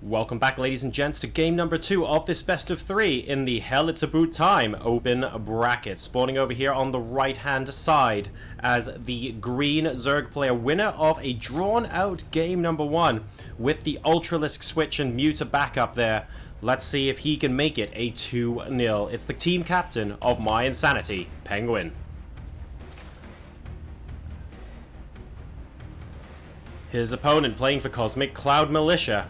Welcome back, ladies and gents, to game number 2 of this best of 3 in the Hell Its Aboot Time open bracket. Spawning over here on the right-hand side as the green Zerg player, winner of a drawn-out game number 1 with the Ultralisk switch and Muta backup there. Let's see if he can make it a 2-0. It's the team captain of mYi PengWin. His opponent playing for Cosmic Cloud Militia.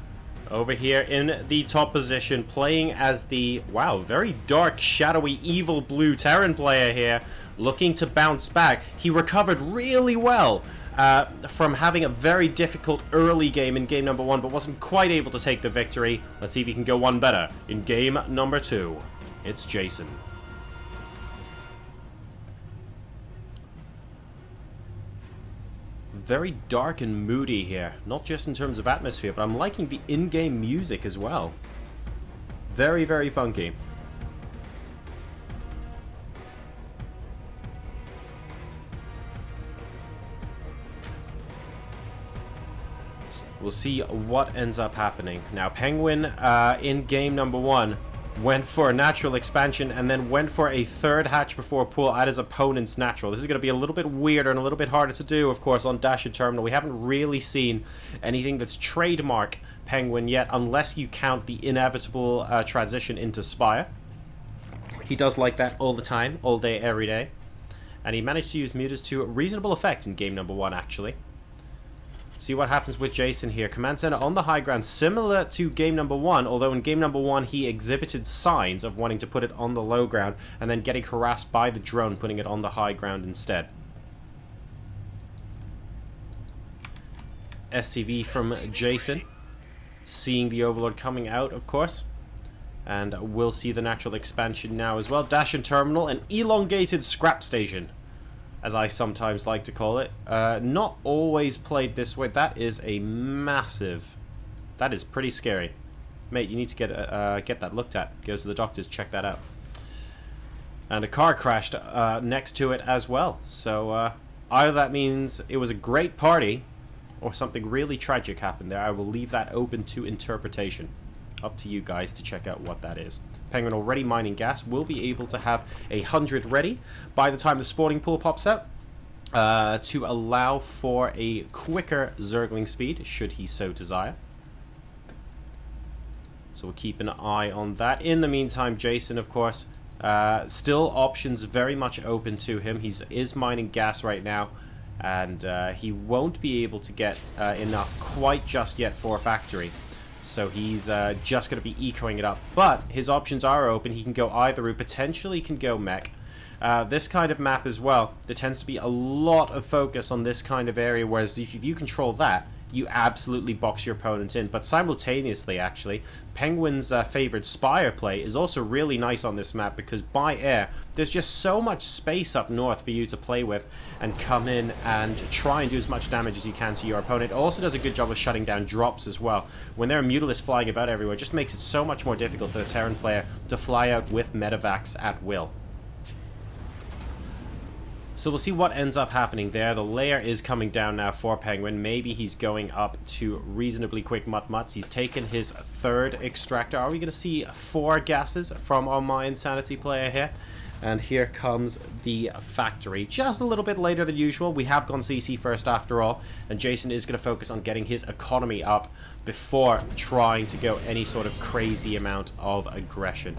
Over here in the top position, playing as the, wow, very dark, shadowy, evil blue Terran player here, looking to bounce back. He recovered really well from having a very difficult early game in game number 1, but wasn't quite able to take the victory. Let's see if he can go one better in game number 2. It's Jason. Very dark and moody here, not just in terms of atmosphere, but I'm liking the in-game music as well. Very, very funky. So we'll see what ends up happening. Now, PengWin in game number 1 went for a natural expansion and then went for a third hatch before pull at his opponent's natural. This is going to be a little bit weirder and a little bit harder to do, of course, on Dash and Terminal. We haven't really seen anything that's trademark PengWin yet, unless you count the inevitable transition into Spire. He does like that all the time, all day, every day. And he managed to use mutas to reasonable effect in game number 1, actually. See what happens with Jason here. Command center on the high ground, similar to game number 1, although in game number 1 he exhibited signs of wanting to put it on the low ground and then getting harassed by the drone, putting it on the high ground instead. SCV from Jason, seeing the Overlord coming out, of course. And we'll see the natural expansion now as well. Dash and Terminal, an elongated scrap station, as I sometimes like to call it. Not always played this way. That is a massive... That is pretty scary. Mate, you need to get that looked at. Go to the doctors, check that out. And a car crashed next to it as well. So either that means it was a great party, or something really tragic happened there. I will leave that open to interpretation. Up to you guys to check out what that is. PengWin already mining gas, will be able to have 100 ready by the time the spawning pool pops out to allow for a quicker Zergling speed, should he so desire. So we'll keep an eye on that. In the meantime, Jason, of course, still options very much open to him. He is mining gas right now, and he won't be able to get enough quite just yet for a factory. So he's just going to be ecoing it up. But his options are open. He can go either route. Potentially can go mech. This kind of map as well, there tends to be a lot of focus on this kind of area, whereas if you control that, you absolutely box your opponent in. But simultaneously, actually, PengWin's favored Spire play is also really nice on this map, because by air, there's just so much space up north for you to play with and come in and try and do as much damage as you can to your opponent. It also does a good job of shutting down drops as well. When there are Mutalisks flying about everywhere, it just makes it so much more difficult for the Terran player to fly out with Medivacs at will. So we'll see what ends up happening there. The layer is coming down now for PengWin. Maybe he's going up to reasonably quick mutts. He's taken his third extractor. Are we going to see 4 gases from our mYi player here? And here comes the factory. Just a little bit later than usual. We have gone CC first after all. And Jason is going to focus on getting his economy up before trying to go any sort of crazy amount of aggression.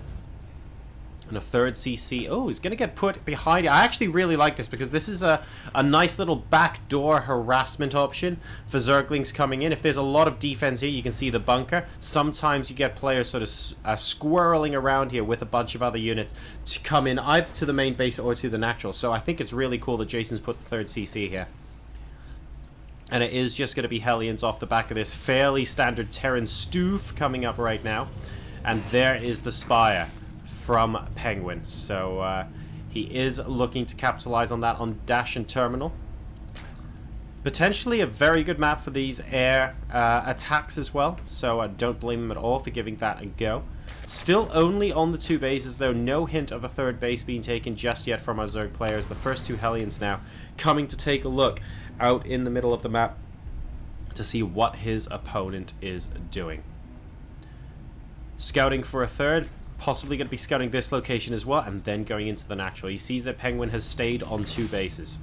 And a third CC. Oh, he's going to get put behind. I actually really like this, because this is a nice little backdoor harassment option for Zerglings coming in. If there's a lot of defense here, you can see the bunker. Sometimes you get players sort of squirreling around here with a bunch of other units to come in either to the main base or to the natural. So I think it's really cool that Jason's put the third CC here. And it is just going to be Hellions off the back of this fairly standard Terran stoof coming up right now. And there is the Spire from PengWin. So he is looking to capitalize on that on Dash and Terminal. Potentially a very good map for these air attacks as well, so I don't blame him at all for giving that a go. Still only on the 2 bases though, no hint of a third base being taken just yet from our Zerg players. The first 2 Hellions now coming to take a look out in the middle of the map to see what his opponent is doing. Scouting for a third. Possibly going to be scouting this location as well, and then going into the natural. He sees that PengWin has stayed on 2 bases.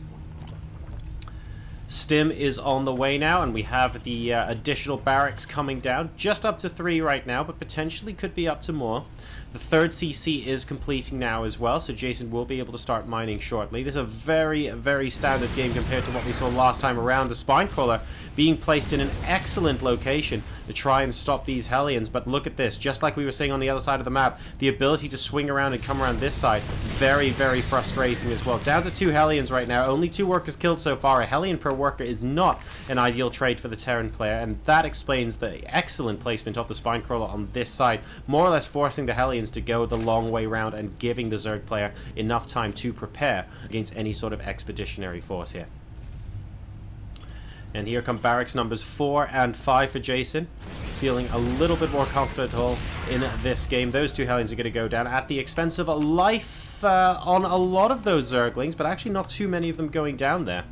Stim is on the way now, and we have the additional barracks coming down. Just up to 3 right now, but potentially could be up to more. The third CC is completing now as well, so Jason will be able to start mining shortly. This is a very, very standard game compared to what we saw last time around. The Spine Crawler being placed in an excellent location to try and stop these Hellions, but look at this. Just like we were saying on the other side of the map, the ability to swing around and come around this side, very, very frustrating as well. Down to 2 Hellions right now, only 2 workers killed so far. A Hellion per worker is not an ideal trade for the Terran player, and that explains the excellent placement of the Spine Crawler on this side, more or less forcing the Hellions to go the long way round and giving the Zerg player enough time to prepare against any sort of expeditionary force here. And here come barracks numbers 4 and 5 for Jason. Feeling a little bit more comfortable in this game. Those 2 Hellions are going to go down at the expense of a life on a lot of those Zerglings, but actually not too many of them going down there.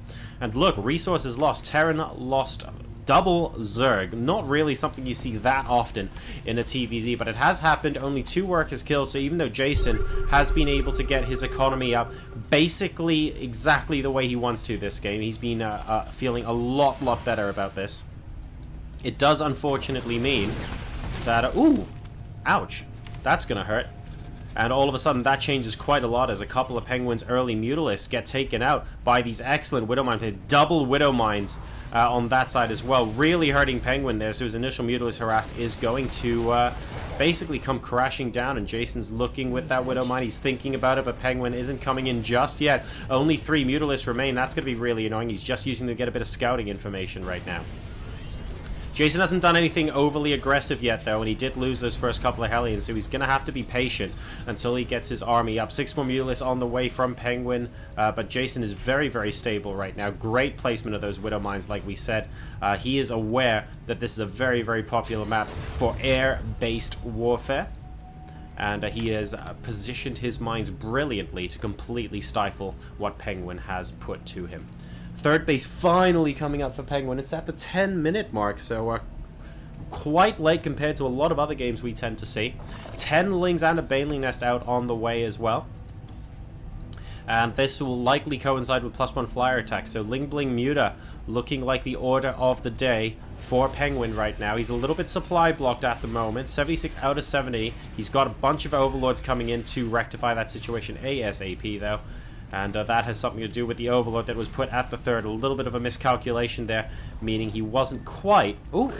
And look, resources lost. Terran lost double Zerg. Not really something you see that often in a TVZ, but it has happened. Only 2 workers killed, so even though Jason has been able to get his economy up basically exactly the way he wants to this game, he's been feeling a lot better about this. It does unfortunately mean that... ooh! Ouch. That's gonna hurt. And all of a sudden that changes quite a lot as a couple of PengWin's early Mutalisks get taken out by these excellent Widow Mines. Double Widow Mines on that side as well. Really hurting PengWin there, so his initial Mutalist harass is going to basically come crashing down, and Jason's looking with that Widow Mine. He's thinking about it, but PengWin isn't coming in just yet. Only 3 Mutalisks remain. That's going to be really annoying. He's just using them to get a bit of scouting information right now. Jason hasn't done anything overly aggressive yet, though, and he did lose those first couple of Hellions, so he's going to have to be patient until he gets his army up. 6 more Mutalisks on the way from PengWin, but Jason is very stable right now. Great placement of those Widow Mines, like we said. He is aware that this is a very popular map for air-based warfare, and he has positioned his mines brilliantly to completely stifle what PengWin has put to him. Third base finally coming up for PengWin. It's at the 10-minute mark, so quite late compared to a lot of other games we tend to see. 10 Lings and a Baneling Nest out on the way as well. And this will likely coincide with +1 flyer attack. So Ling Bling Muta looking like the order of the day for PengWin right now. He's a little bit supply blocked at the moment. 76 out of 70. He's got a bunch of Overlords coming in to rectify that situation ASAP, though. And that has something to do with the Overlord that was put at the 3rd. A little bit of a miscalculation there, meaning he wasn't quite... ooh!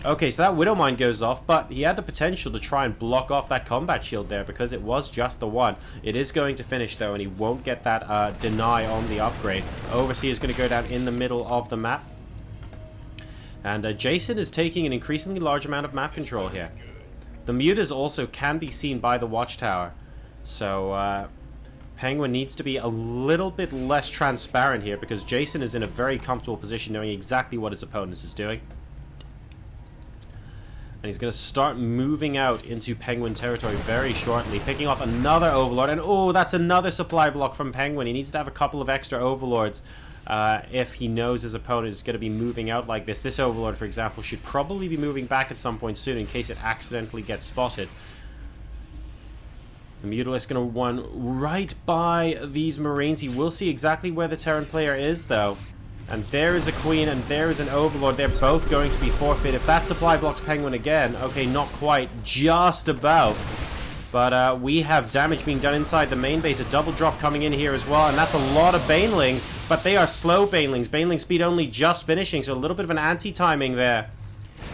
Okay, so that Widow Mine goes off, but he had the potential to try and block off that combat shield there because it was just the one. It is going to finish, though, and he won't get that deny on the upgrade. Overseer is going to go down in the middle of the map. And Jason is taking an increasingly large amount of map control here. The Mutas also can be seen by the Watchtower, so... PengWin needs to be a little bit less transparent here because Jason is in a very comfortable position knowing exactly what his opponent is doing. And he's going to start moving out into PengWin territory very shortly, picking off another Overlord. And oh, that's another supply block from PengWin. He needs to have a couple of extra Overlords if he knows his opponent is going to be moving out like this. This Overlord, for example, should probably be moving back at some point soon in case it accidentally gets spotted. The Mutalisks is going to run right by these Marines. He will see exactly where the Terran player is, though. And there is a Queen, and there is an Overlord. They're both going to be forfeit. If that supply blocks PengWin again, okay, not quite, just about. But we have damage being done inside the main base. A double drop coming in here as well, and that's a lot of Banelings. But they are slow Banelings. Baneling speed only just finishing, so a little bit of an anti-timing there.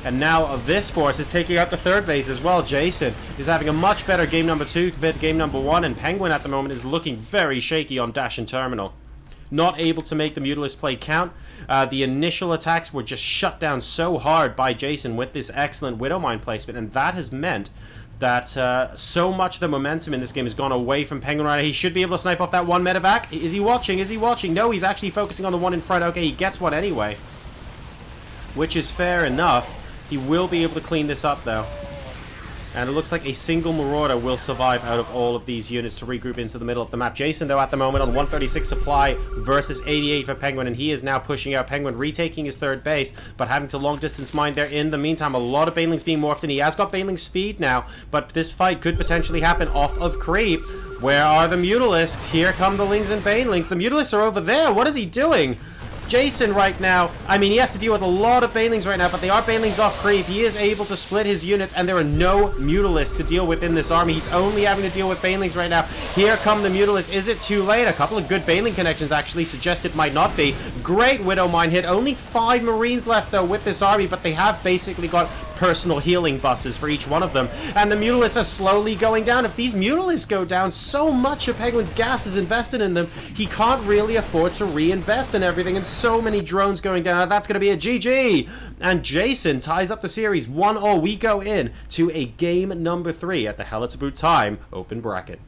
And now this force is taking out the 3rd base as well. Jason is having a much better game number 2 compared to game number 1. And PengWin at the moment is looking very shaky on Dash and Terminal. Not able to make the Mutalist play count. The initial attacks were just shut down so hard by Jason with this excellent Widow Mine placement. And that has meant that so much of the momentum in this game has gone away from PengWin right now. He should be able to snipe off that one medevac. Is he watching? Is he watching? No, he's actually focusing on the one in front. Okay, he gets one anyway, which is fair enough. He will be able to clean this up, though. And it looks like a single Marauder will survive out of all of these units to regroup into the middle of the map. Jason, though, at the moment on 136 supply versus 88 for PengWin, and he is now pushing out. PengWin retaking his third base, but having to long distance mine there in the meantime. A lot of Banelings being morphed in. He has got Baneling speed now, but this fight could potentially happen off of creep. Where are the Mutalisks? Here come the Lings and Banelings. The Mutalisks are over there. What is he doing? Jason right now, I mean, he has to deal with a lot of Banelings right now, but they are Banelings off creep. He is able to split his units, and there are no Mutalisks to deal with in this army. He's only having to deal with Banelings right now. Here come the Mutalisks. Is it too late? A couple of good Baneling connections actually suggest it might not be. Great Widow Mine hit. Only 5 Marines left, though, with this army, but they have basically got personal healing buses for each one of them. And the Mutalisks are slowly going down. If these Mutalisks go down, so much of PengWin's gas is invested in them, he can't really afford to reinvest in everything, and so many drones going down. That's going to be a GG. And Jason ties up the series 1-0. We go in to a game number 3 at the Hell Its Aboot Time open bracket.